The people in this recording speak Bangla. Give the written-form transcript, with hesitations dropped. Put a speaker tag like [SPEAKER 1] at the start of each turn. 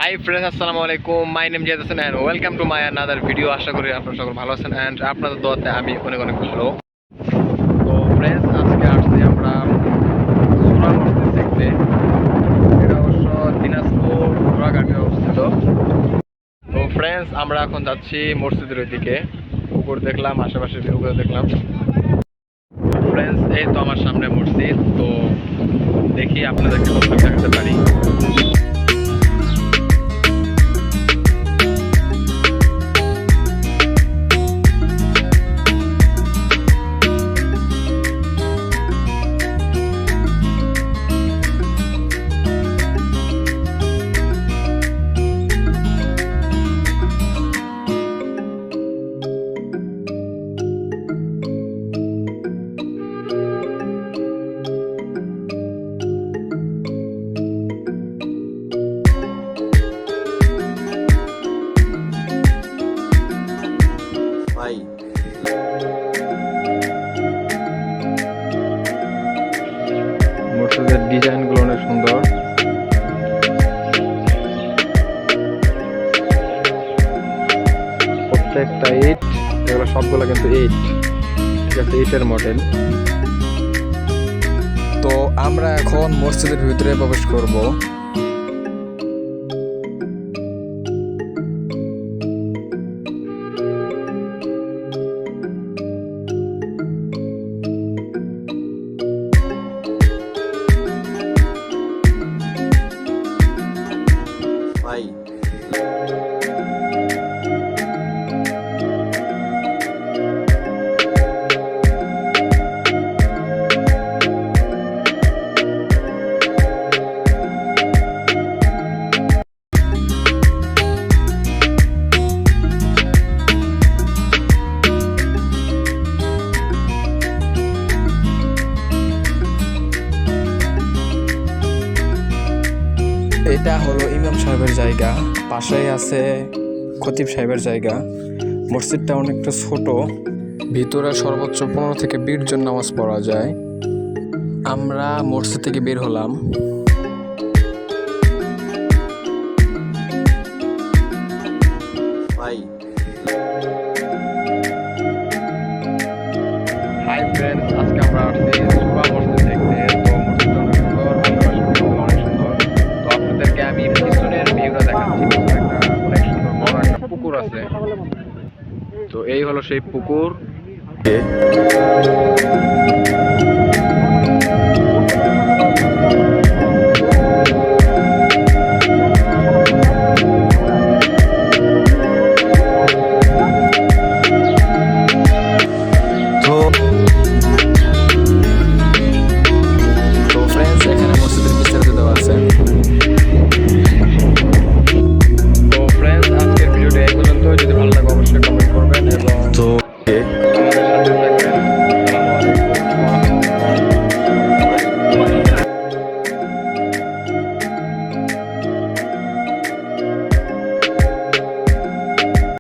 [SPEAKER 1] হাই ফ্রেন্ডস, আসসালামু আলাইকুম। My name Ziyad Hossain and welcome to my another video. আশা করি আপনারা সকল ভালো আছেন এন্ড আপনাদের দোয়াতে আমি অনেক অনেক ভালো। তো ফ্রেন্ডস, আজকে আসছি আমরা সূরা মসজিদ দেখতে। এটা অবশ্য দিনাজপুর ঘোড়াঘাটে অবস্থিত। তো ফ্রেন্ডস, আমরা এখন যাচ্ছি মসজিদের ওইদিকে। পুকুর দেখলাম, আশেপাশে ভিউগুলো দেখলাম। ফ্রেন্ডস, এই তো আমার সামনে মসজিদ। তো দেখি আপনাদেরকে কত দেখাতে পারি। মসজিদের ডিজাইনগুলো অনেক সুন্দর। প্রত্যেকটা ইট, এগুলো সবগুলো কিন্তু ইট, ঠিক আছে, ইটের মডেল। তো আমরা এখন মসজিদের ভিতরে প্রবেশ করব। এটা হলো ইমাম সাহেবের জায়গা, পাশেই আছে খতিব সাহেবের জায়গা। মসজিদটা অনেকটা ছোট, ভিতরে সর্বোচ্চ 15 থেকে 20 জন নামাজ পড়া যায়। আমরা মসজিদ থেকে বের হলাম। হাই ফ্রেন্ডস, আজকে আমরা আসছি সুবা মসজিদ দেখতে। তো মসজিদটা অনেক সুন্দর, আশেপাশে অনেক সুন্দর। তো আপনাদেরকে আমি পিছনের ভিউটা দেখাচ্ছি। অনেক সুন্দর বড় একটা পুকুর আছে। তো এই হলো সেই পুকুর।